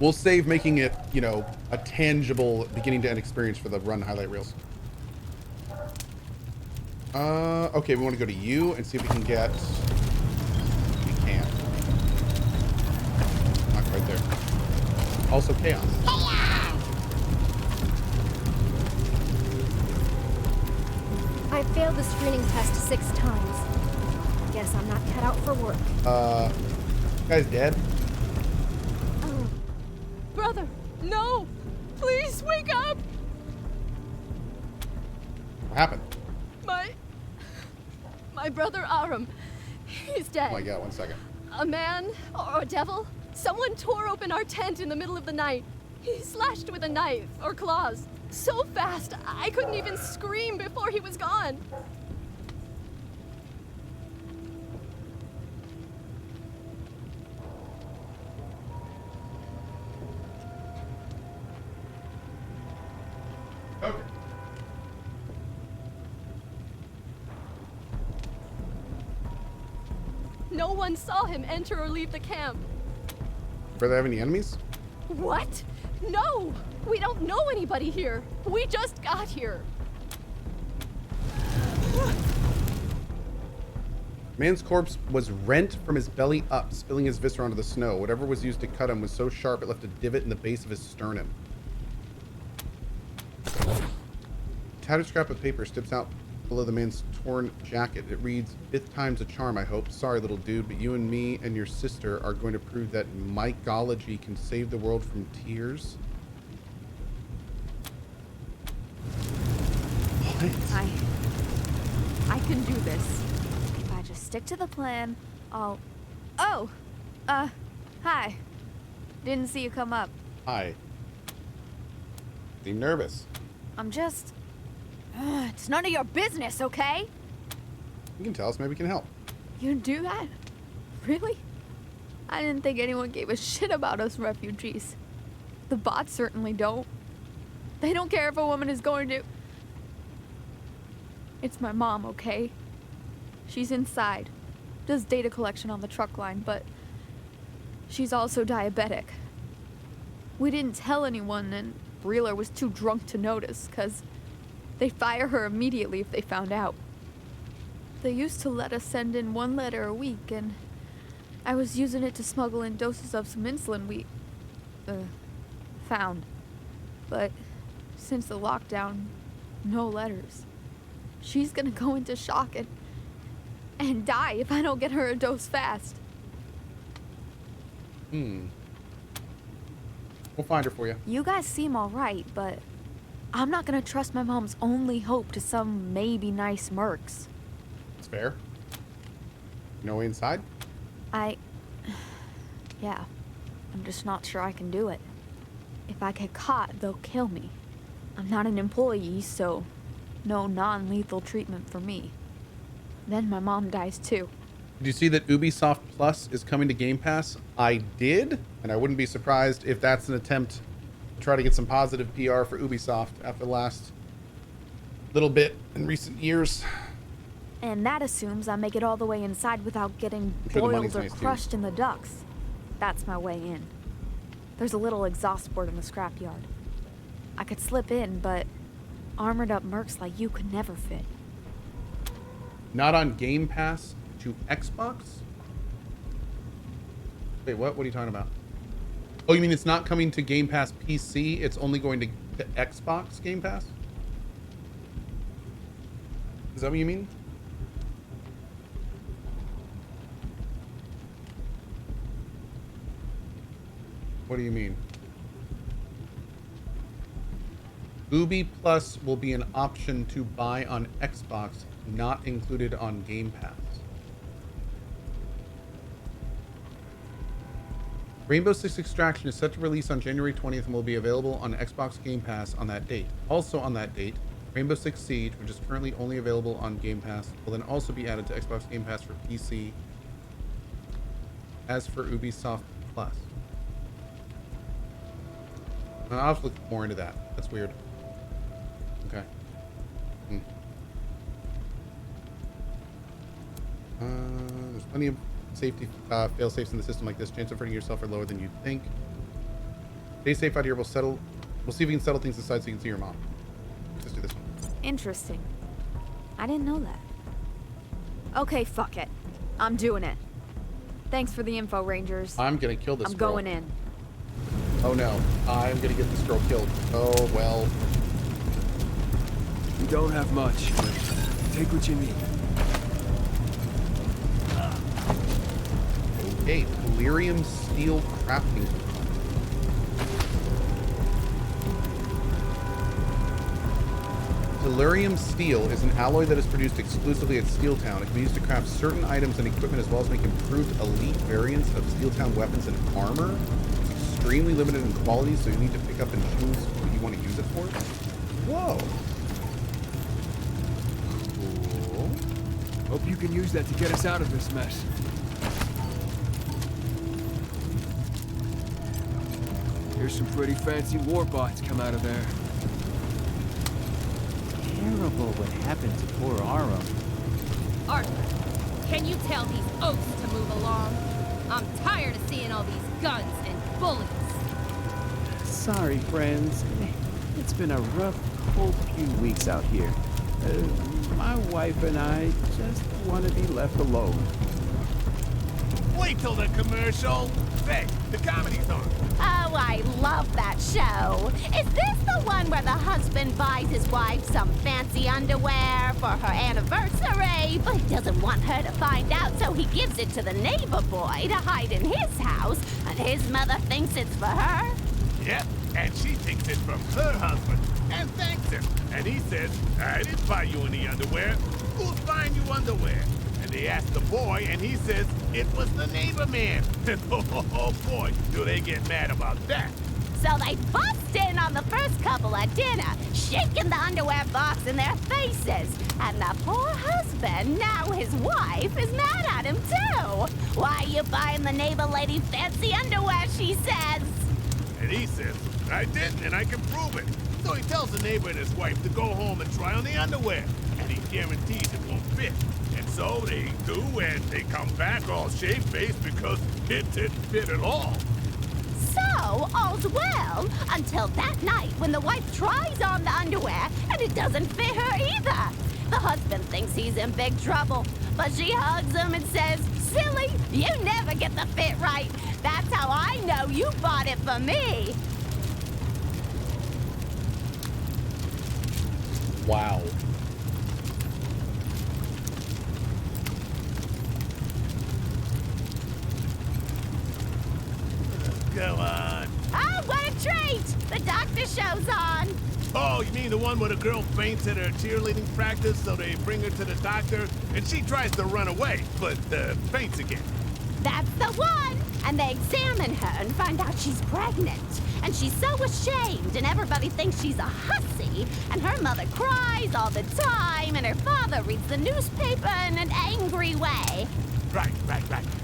We'll save making it, you know, a tangible beginning to end experience for the run highlight reels. Okay, we want to go to you and see if we can get... We can. Not quite there. Also chaos. I failed the screening test 6 times. Guess I'm not cut out for work. Guy's dead? Oh. Brother, no! Please wake up! What happened? My brother Aram. He's dead. Oh my god, 1 second. A man or a devil? Someone tore open our tent in the middle of the night. He slashed with a knife or claws. So fast, I couldn't even scream before he was gone. Okay. No one saw him enter or leave the camp. Do they have any enemies? What? No! We don't know anybody here. We just got here. Man's corpse was rent from his belly up, spilling his viscera onto the snow. Whatever was used to cut him was so sharp it left a divot in the base of his sternum. Tattered scrap of paper sticks out below the man's torn jacket. It reads, "Fifth time's a charm, I hope. Sorry, little dude, but you and me and your sister are going to prove that mycology can save the world from tears." What? I can do this. If I just stick to the plan, I'll... Oh! Hi. Didn't see you come up. Hi. Seem nervous. I'm just... it's none of your business, okay? You can tell us, maybe we can help. You do that? Really? I didn't think anyone gave a shit about us refugees. The bots certainly don't. They don't care if a woman is going to... It's my mom, okay? She's inside. Does data collection on the truck line, but she's also diabetic. We didn't tell anyone, and Breeler was too drunk to notice, 'cause they'd fire her immediately if they found out. They used to let us send in 1 letter a week, and I was using it to smuggle in doses of some insulin we found. But since the lockdown, no letters. She's gonna go into shock and die if I don't get her a dose fast. We'll find her for you. You guys seem alright, but I'm not gonna trust my mom's only hope to some maybe nice mercs. It's fair. No way inside? Yeah. I'm just not sure I can do it. If I get caught, they'll kill me. I'm not an employee, so no non-lethal treatment for me. Then my mom dies too. Did you see that Ubisoft Plus is coming to Game Pass? I did, and I wouldn't be surprised if that's an attempt to try to get some positive PR for Ubisoft after the last little bit in recent years. And that assumes I make it all the way inside without getting I'm sure the money's boiled or nice, too. crushed in the ducts. That's my way in. There's a little exhaust port in the scrapyard. I could slip in, but armored up mercs like you could never fit. Not on Game Pass to Xbox? Wait, what? What are you talking about? Oh, you mean it's not coming to Game Pass PC? It's only going to Xbox Game Pass? Is that what you mean? What do you mean? Ubi Plus will be an option to buy on Xbox, not included on Game Pass. Rainbow Six Extraction is set to release on January 20th and will be available on Xbox Game Pass on that date. Also on that date, Rainbow Six Siege, which is currently only available on Game Pass, will then also be added to Xbox Game Pass for PC, as for Ubisoft Plus. I'll have to look more into that. That's weird. Okay. There's plenty of safety fail-safes in the system like this. Chance of hurting yourself are lower than you'd think. Stay safe out here. We'll see if we can settle things aside so you can see your mom. Let's do this one. Interesting. I didn't know that. Okay, fuck it. I'm doing it. Thanks for the info, Rangers. I'm gonna kill this I'm girl. going in. Oh no. I'm gonna get this girl killed. Oh well. We don't have much. Take what you need. Okay, Delirium Steel Crafting. Delirium steel is an alloy that is produced exclusively at Steeltown. It can be used to craft certain items and equipment as well as make improved elite variants of Steeltown weapons and armor. It's extremely limited in quality, so you need to pick up and choose what you want to use it for. Whoa. Cool. Hope you can use that to get us out of this mess. Here's some pretty fancy war bots come out of there. Terrible what happened to poor Aro. Arthur, can you tell these oaks to move along? I'm tired of seeing all these guns and bullets. Sorry, friends. It's been a rough, cold few weeks out here. My wife and I just want to be left alone. Wait till the commercial. Say, the comedy's on. Oh, I love that show. Is this the one where the husband buys his wife some fancy underwear for her anniversary, but he doesn't want her to find out, so he gives it to the neighbor boy to hide in his house, and his mother thinks it's for her? Yep, and she thinks it's from her husband and thanks him. And he says, I didn't buy you any underwear. Who's buying you underwear? And they ask the boy, and he says, it was the neighbor man. And oh boy, do they get mad about that. So they bust in on the first couple at dinner, shaking the underwear box in their faces. And the poor husband, now his wife, is mad at him too. Why you buying the neighbor lady fancy underwear, she says. And he says, I didn't, and I can prove it. So he tells the neighbor and his wife to go home and try on the underwear. And he guarantees it won't fit. And so they do, and they come back all shaved-faced because it didn't fit at all. So, all's well, until that night when the wife tries on the underwear and it doesn't fit her either. The husband thinks he's in big trouble, but she hugs him and says, silly, you never get the fit right. That's how I know you bought it for me. Wow. Come on. Oh, what a treat! The doctor show's on. Oh, you mean the one where the girl faints at her cheerleading practice, so they bring her to the doctor, and she tries to run away, but faints again. That's the one! And they examine her and find out she's pregnant. And she's so ashamed, and everybody thinks she's a hussy. And her mother cries all the time, and her father reads the newspaper in an angry way. Right.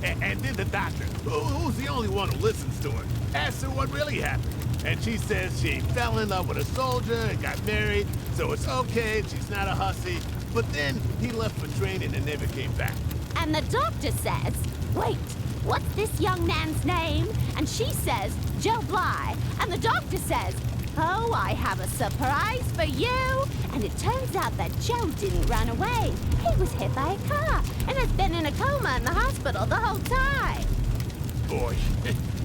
And then the doctor, who's the only one who listens to her, asks her what really happened. And she says she fell in love with a soldier and got married, so it's okay, she's not a hussy. But then he left for training and never came back. And the doctor says, wait, what's this young man's name? And she says, Joe Bly. And the doctor says, oh, I have a surprise for you. And it turns out that Joe didn't run away. He was hit by a car and has been in a coma in the hospital the whole time. Boy,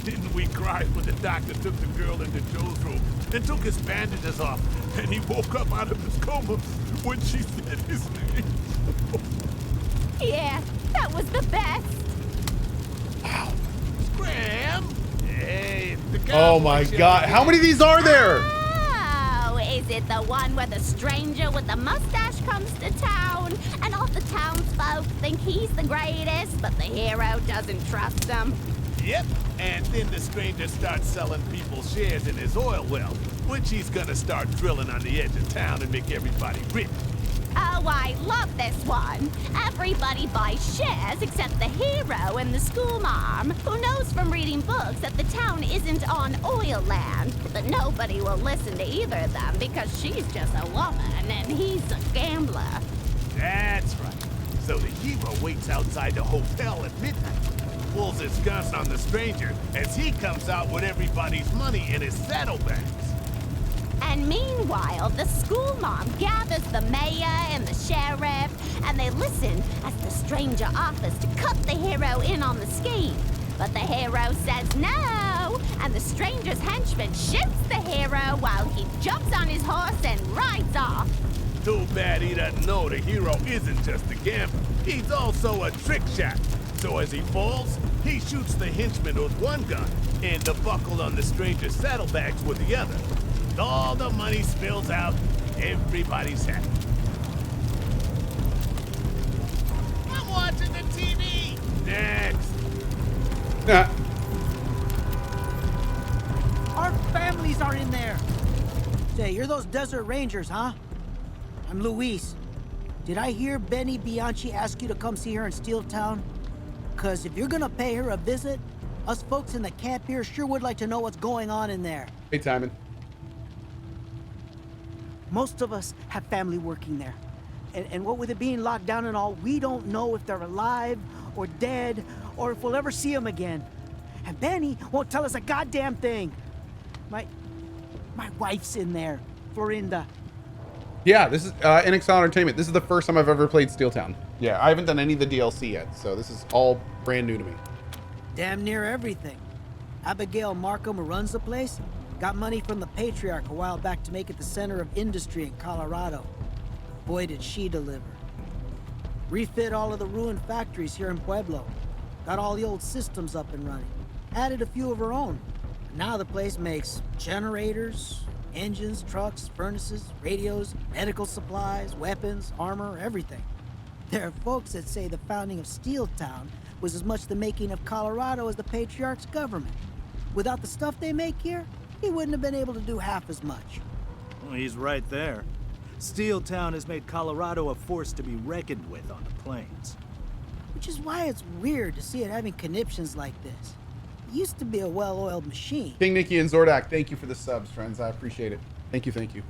didn't we cry when the doctor took the girl into Joe's room and took his bandages off, and he woke up out of his coma when she said his name. Yeah, that was the best. Wow. Graham! Hey, the guy. Oh my god. How many of these are there? Oh, is it the one where the stranger with the mustache comes to town and all the townsfolk think he's the greatest, but the hero doesn't trust him? Yep, and then the stranger starts selling people shares in his oil well, which he's gonna start drilling on the edge of town and make everybody rich. Oh, I love this one. Everybody buys shares except the hero and the schoolmarm, who knows from reading books that the town isn't on oil land. But nobody will listen to either of them because she's just a woman and he's a gambler. That's right. So the hero waits outside the hotel at midnight. pulls his gun on the stranger as he comes out with everybody's money in his saddlebags. And meanwhile, the school mom gathers the mayor and the sheriff, and they listen as the stranger offers to cut the hero in on the scheme. But the hero says no, and the stranger's henchman shoots the hero while he jumps on his horse and rides off. Too bad he doesn't know the hero isn't just a gambler. He's also a trick shot. So as he falls, he shoots the henchman with one gun and the buckle on the stranger's saddlebags with the other. All the money spills out, everybody's happy. I'm watching the TV! Next! Yeah. Our families are in there. Say, you're those desert rangers, huh? I'm Luis. Did I hear Benny Bianchi ask you to come see her in Steeltown? Because if you're gonna pay her a visit, us folks in the camp here sure would like to know what's going on in there. Hey, Timon. Most of us have family working there. And what with it being locked down and all, we don't know if they're alive or dead or if we'll ever see them again. And Benny won't tell us a goddamn thing. My wife's in there, Florinda. Yeah, this is NXL Entertainment. This is the first time I've ever played Steeltown. Yeah, I haven't done any of the DLC yet, so this is all brand new to me. Damn near everything. Abigail Markham, who runs the place, got money from the Patriarch a while back to make it the center of industry in Colorado. Boy, did she deliver. Refit all of the ruined factories here in Pueblo. Got all the old systems up and running. Added a few of her own. Now the place makes generators, engines, trucks, furnaces, radios, medical supplies, weapons, armor, everything. There are folks that say the founding of Steeltown was as much the making of Colorado as the Patriarch's government. Without the stuff they make here, he wouldn't have been able to do half as much. Well, he's right there. Steeltown has made Colorado a force to be reckoned with on the plains. Which is why it's weird to see it having conniptions like this. It used to be a well-oiled machine. King Nikki and Zordak, thank you for the subs, friends. I appreciate it. Thank you, thank you.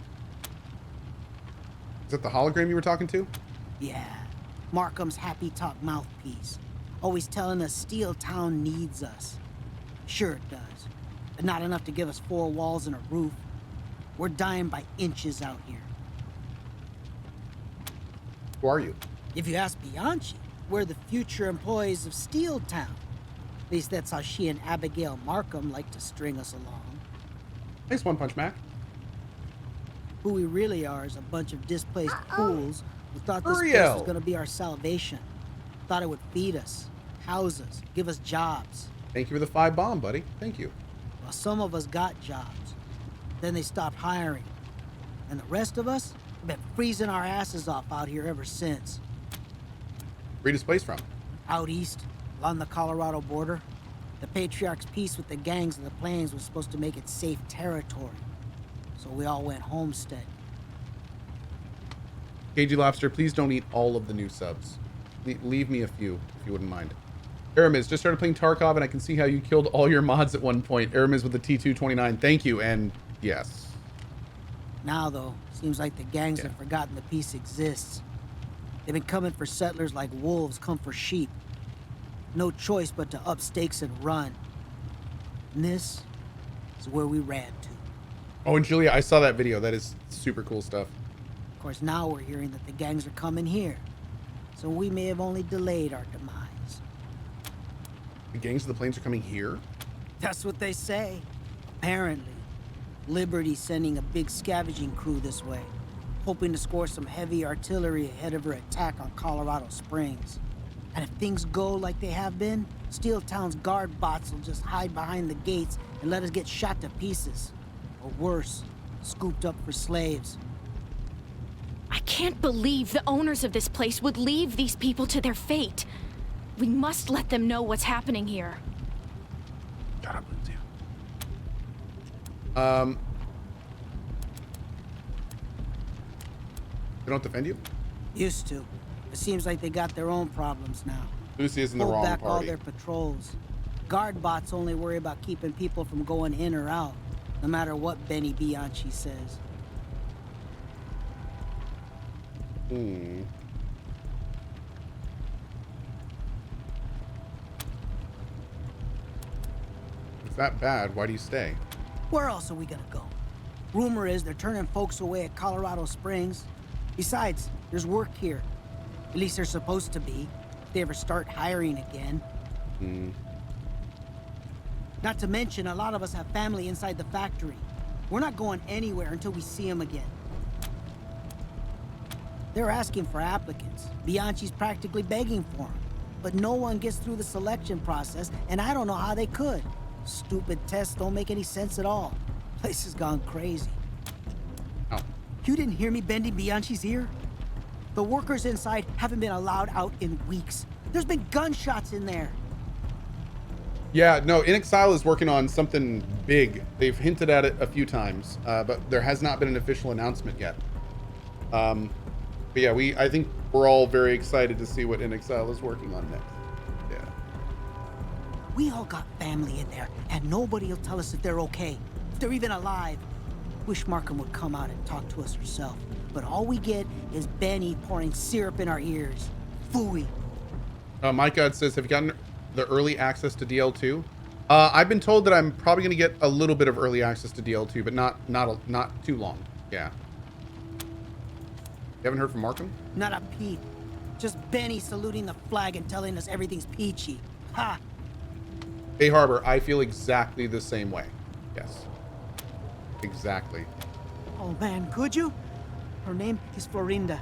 Is that the hologram you were talking to? Yeah. Markham's happy talk mouthpiece. Always telling us Steeltown needs us. Sure it does. But not enough to give us 4 walls and a roof. We're dying by inches out here. Who are you? If you ask Bianchi, we're the future employees of Steeltown. At least that's how she and Abigail Markham like to string us along. Thanks, One Punch Mac. Who we really are is a bunch of displaced fools who thought this place was going to be our salvation. Thought it would feed us, house us, give us jobs. Thank you for the 5 bomb, buddy. Thank you. Well, some of us got jobs. Then they stopped hiring. And the rest of us have been freezing our asses off out here ever since. Where you displaced from? Out east, along the Colorado border. The Patriarch's peace with the gangs of the plains was supposed to make it safe territory. So we all went homestead. KG Lobster, please don't eat all of the new subs. Leave me a few, if you wouldn't mind. Aramis, just started playing Tarkov, and I can see how you killed all your mods at one point. Aramis with the T229, thank you, and yes. Now, though, seems like the gangs have forgotten the peace exists. They've been coming for settlers like wolves come for sheep. No choice but to up stakes and run. And this is where we ran to. Oh, and Julia, I saw that video. That is super cool stuff. Of course, now we're hearing that the gangs are coming here. So we may have only delayed our demise. The gangs of the plains are coming here? That's what they say. Apparently. Liberty's sending a big scavenging crew this way, hoping to score some heavy artillery ahead of her attack on Colorado Springs. And if things go like they have been, Steeltown's guard bots will just hide behind the gates and let us get shot to pieces. Or worse, scooped up for slaves. I can't believe the owners of this place would leave these people to their fate. We must let them know what's happening here. Shut up, Lindsay. They don't defend you? Used to. It seems like they got their own problems now. Lucy is in the Pulled wrong back all party. their patrols. Guard bots only worry about keeping people from going in or out, no matter what Benny Bianchi says. it's that bad, why do you stay? Where else are we gonna go? Rumor is they're turning folks away at Colorado Springs. Besides, there's work here. At least they're supposed to be, if they ever start hiring again. Not to mention, a lot of us have family inside the factory. We're not going anywhere until we see them again. They're asking for applicants. Bianchi's practically begging for them. But no one gets through the selection process, and I don't know how they could. Stupid tests don't make any sense at all. Place has gone crazy. Oh. You didn't hear me bending Bianchi's ear? The workers inside haven't been allowed out in weeks. There's been gunshots in there. Yeah, no, In Exile is working on something big. They've hinted at it a few times, but there has not been an official announcement yet. But yeah, I think we're all very excited to see what In Exile is working on next. Yeah. We all got family in there, and nobody will tell us if they're okay, if they're even alive. Wish Markham would come out and talk to us herself, but all we get is Benny pouring syrup in our ears. Phooey. Mike God says, have you gotten the early access to DL2? I've been told that I'm probably going to get a little bit of early access to DL2, but not too long. Yeah. You haven't heard from Markham? Not a peep. Just Benny saluting the flag and telling us everything's peachy. Ha! Hey Harbor, I feel exactly the same way. Yes. Exactly. Oh man, could you? Her name is Florinda.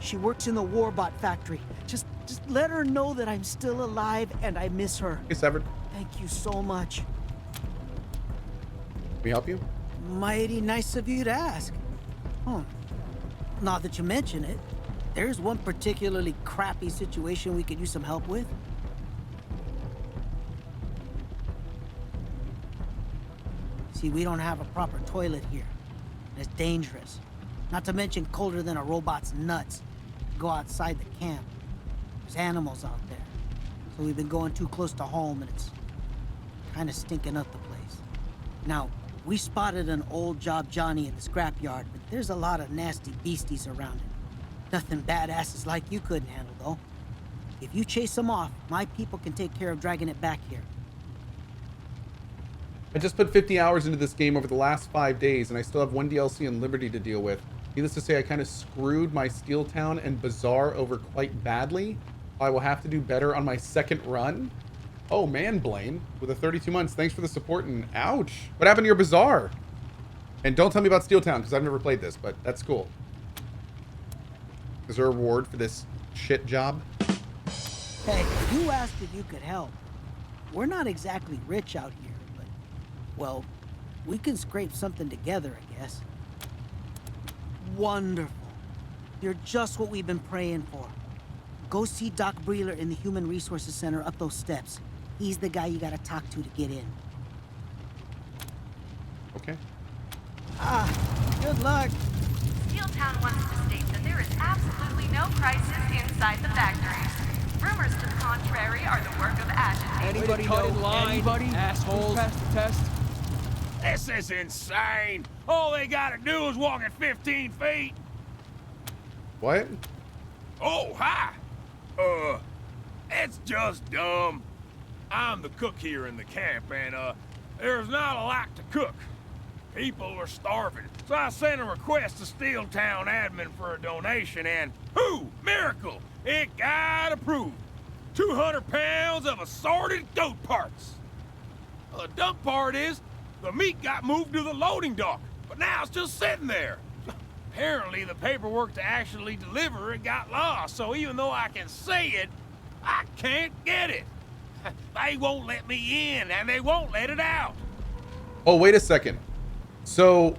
She works in the Warbot factory. Just let her know that I'm still alive and I miss her. Hey Severed. Thank you so much. Can we help you? Mighty nice of you to ask. Now that you mention it, there's one particularly crappy situation we could use some help with. See, we don't have a proper toilet here. It's dangerous. Not to mention colder than a robot's nuts. Go outside the camp. There's animals out there. So we've been going too close to home and it's kind of stinking up the place. Now, we spotted an old Job Johnny in the scrapyard, but there's a lot of nasty beasties around it. Nothing badasses like you couldn't handle, though. If you chase them off, my people can take care of dragging it back here. I just put 50 hours into this game over the last 5 days, and I still have one DLC in Liberty to deal with. Needless to say, I kind of screwed my Steeltown and Bazaar over quite badly. I will have to do better on my second run. Oh man, Blaine, with a 32 months, thanks for the support, and ouch. What happened to your Bazaar? And don't tell me about Steeltown, because I've never played this, but that's cool. Is there a reward for this shit job? Hey, you asked if you could help. We're not exactly rich out here, but, well, we can scrape something together, I guess. Wonderful. You're just what we've been praying for. Go see Doc Breeler in the Human Resources Center up those steps. He's the guy you gotta talk to get in. Okay. Good luck. Steeltown wants to state that there is absolutely no crisis inside the factories. Rumors to the contrary are the work of agitators. Anybody cut in line? Anybody? Assholes. Passed the test. This is insane. All they gotta do is walk at 15 feet. What? Oh, hi. It's just dumb. I'm the cook here in the camp, and, there's not a lot to cook. People are starving, so I sent a request to Steeltown admin for a donation, and whoo, miracle, it got approved. 200 pounds of assorted goat parts. The dumb part is, the meat got moved to the loading dock, but now it's just sitting there. Apparently, the paperwork to actually deliver it got lost, so even though I can say it, I can't get it. They won't let me in, and they won't let it out. Oh, wait a second. So...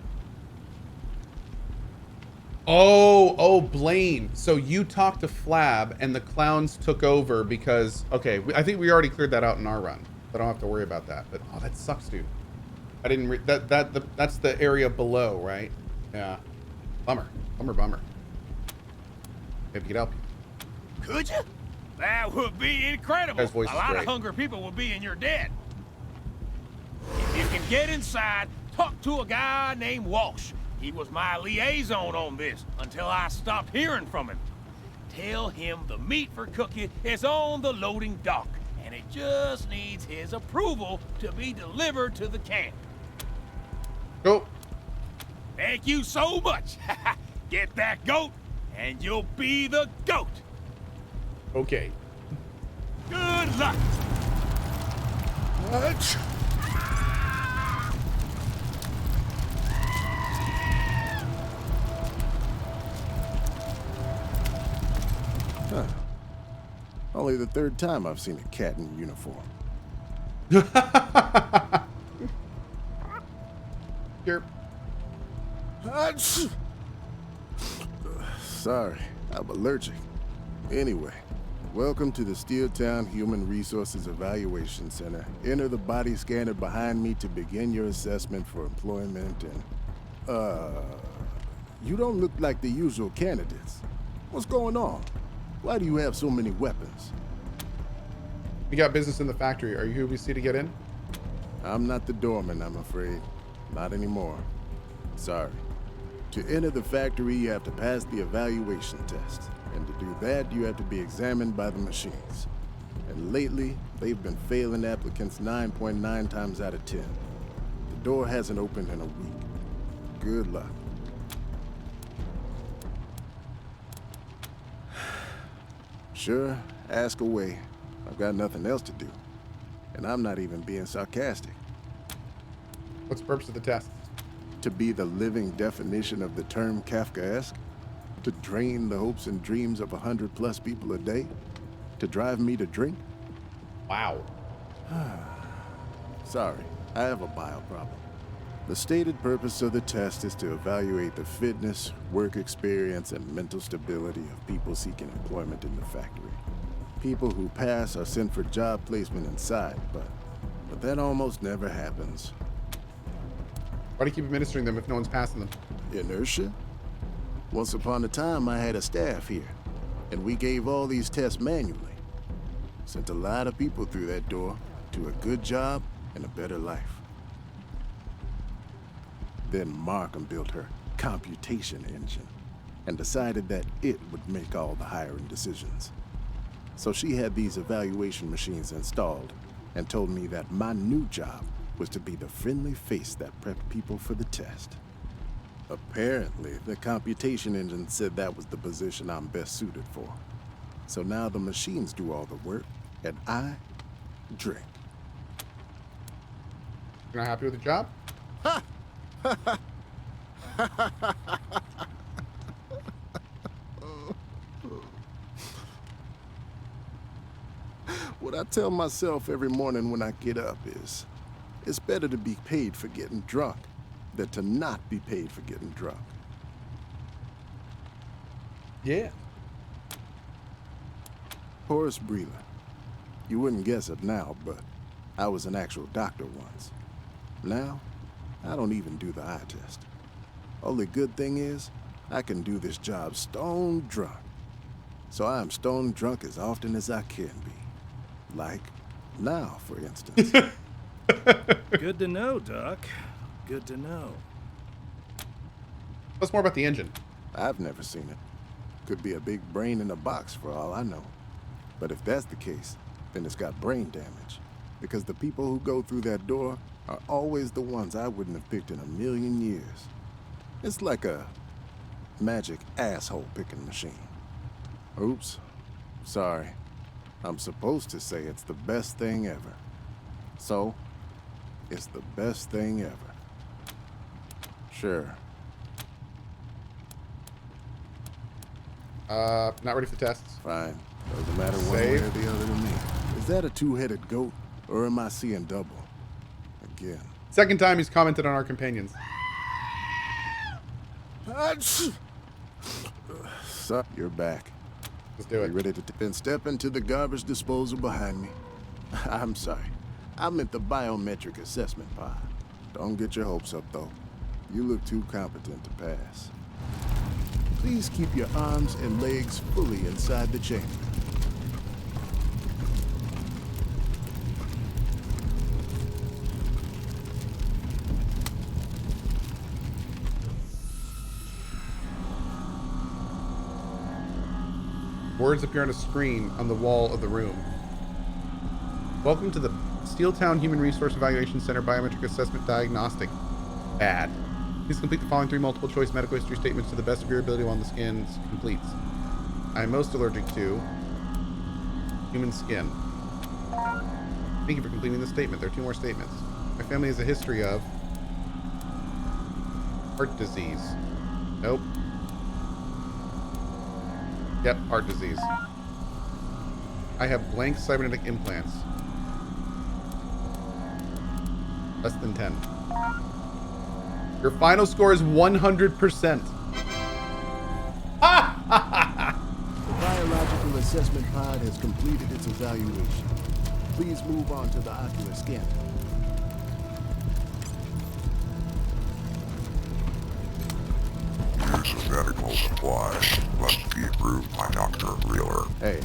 Oh, Blaine. So you talked to Flab, and the clowns took over because... Okay, I think we already cleared that out in our run. I don't have to worry about that. But, oh, that sucks, dude. I didn't... That's the area below, right? Yeah. Bummer. Maybe we could help you. Could you? That would be incredible. Guy's voice A is lot great. of hungry people will be in your debt. If you can get inside, talk to a guy named Walsh. He was my liaison on this until I stopped hearing from him. Tell him the meat for cooking is on the loading dock, and it just needs his approval to be delivered to the camp. Go. Thank you so much. Get that goat, and you'll be the goat. Okay. Good luck. Huh. Only the third time I've seen a cat in uniform. Here. Sorry, I'm allergic. Anyway, welcome to the Steeltown Human Resources Evaluation Center. Enter the body scanner behind me to begin your assessment for employment and... You don't look like the usual candidates. What's going on? Why do you have so many weapons? We got business in the factory. Are you who we see to get in? I'm not the doorman, I'm afraid. Not anymore. Sorry. To enter the factory, you have to pass the evaluation test. And to do that, you have to be examined by the machines. And lately, they've been failing applicants 9.9 times out of 10. The door hasn't opened in a week. Good luck. Sure, ask away. I've got nothing else to do. And I'm not even being sarcastic. What's the purpose of the test? To be the living definition of the term Kafkaesque? To drain the hopes and dreams of 100+ people a day? To drive me to drink? Wow. Sorry, I have a bile problem. The stated purpose of the test is to evaluate the fitness, work experience, and mental stability of people seeking employment in the factory. People who pass are sent for job placement inside, but that almost never happens. Why do you keep administering them if no one's passing them? Inertia? Once upon a time, I had a staff here, and we gave all these tests manually. Sent a lot of people through that door to a good job and a better life. Then Markham built her computation engine and decided that it would make all the hiring decisions. So she had these evaluation machines installed and told me that my new job was to be the friendly face that prepped people for the test. Apparently, the computation engine said that was the position I'm best suited for. So now the machines do all the work, and I drink. You're not happy with the job? What I tell myself every morning when I get up is, it's better to be paid for getting drunk than to not be paid for getting drunk. Yeah. Horace Breland. You wouldn't guess it now, but I was an actual doctor once. Now, I don't even do the eye test. Only good thing is, I can do this job stone drunk. So I am stone drunk as often as I can be. Like now, for instance. Good to know, Doc. Good to know. What's more about the engine? I've never seen it. Could be a big brain in a box for all I know. But if that's the case, then it's got brain damage. Because the people who go through that door are always the ones I wouldn't have picked in a million years. It's like a magic asshole picking machine. Oops. Sorry. I'm supposed to say it's the best thing ever. So, it's the best thing ever. Sure. Not ready for tests. Fine. Doesn't matter one way or the other to me. Is that a two-headed goat, or am I seeing double? Again. Second time he's commented on our companions. So, you're back. Let's do it. You ready to then step into the garbage disposal behind me? I'm sorry. I meant the biometric assessment pod. Don't get your hopes up, though. You look too competent to pass. Please keep your arms and legs fully inside the chamber. Words appear on a screen on the wall of the room. Welcome to the Steeltown Human Resource Evaluation Center Biometric Assessment Diagnostic. Bad. Please complete the following 3 multiple choice medical history statements to the best of your ability while the skin completes. I am most allergic to human skin. Thank you for completing the statement. There are 2 more statements. My family has a history of heart disease. Nope. Yep, heart disease. I have blank cybernetic implants. Less than 10. Your final score is 100%. The biological assessment pod has completed its evaluation. Please move on to the ocular scanner. Use of medical supplies must be approved by Dr. Wheeler. Hey,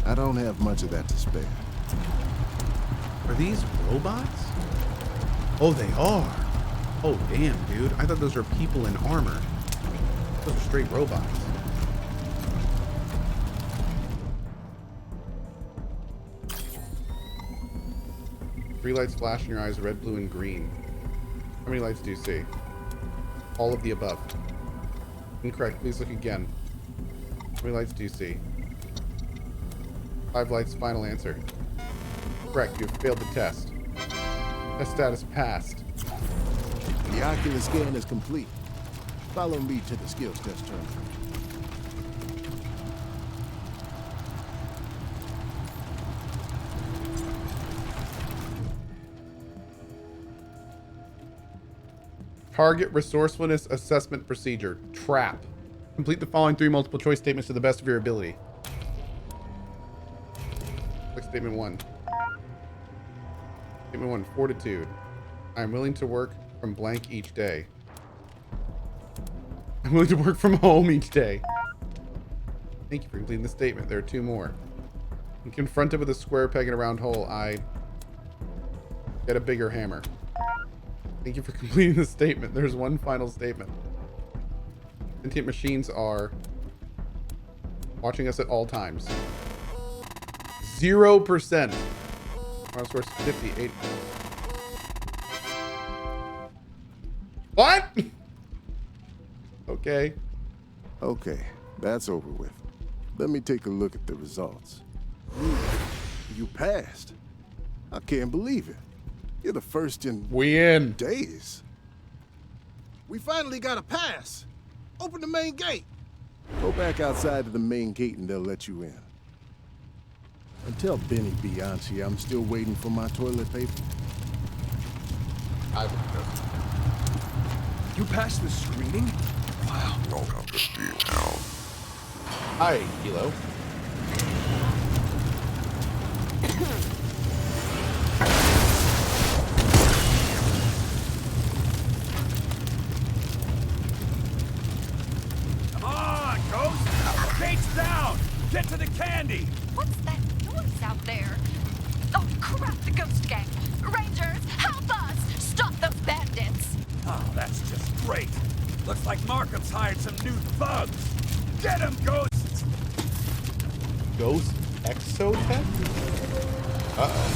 I don't have much of that to spare. Are these robots? Oh, they are. Oh, damn, dude. I thought those were people in armor. Those are straight robots. Three lights flash in your eyes, red, blue, and green. How many lights do you see? All of the above. Incorrect. Please look again. How many lights do you see? 5 lights. Final answer. Correct. You have failed the test. Test status passed. The ocular scan is complete. Follow me to the skills test terminal. Target resourcefulness assessment procedure. Trap. Complete the following 3 multiple choice statements to the best of your ability. Click statement 1. Statement 1. Fortitude. I am willing to work from blank each day. I'm willing to work from home each day. Thank you for completing the statement. There are 2 more. When confronted with a square peg in a round hole, I get a bigger hammer. Thank you for completing the statement. There's 1 final statement. Sentient machines are watching us at all times. 0%. Final score is 50, 80. What? Okay. Okay, that's over with. Let me take a look at the results. You passed. I can't believe it. You're the first in... We in. Days. We finally got a pass. Open the main gate. Go back outside to the main gate and they'll let you in. And tell Benny Bianchi I'm still waiting for my toilet paper. I will go. You passed the screening? Wow. Welcome to Steeltown. Hi, Kilo. Come on, Ghost! Gates down! Get to the candy! What's that noise out there? Oh, crap, the ghost gang. Rangers, help us! Stop those bandits! Oh, that's just great. Looks like Markham's hired some new thugs. Get him, Ghost! Ghost Exotech? Uh-oh.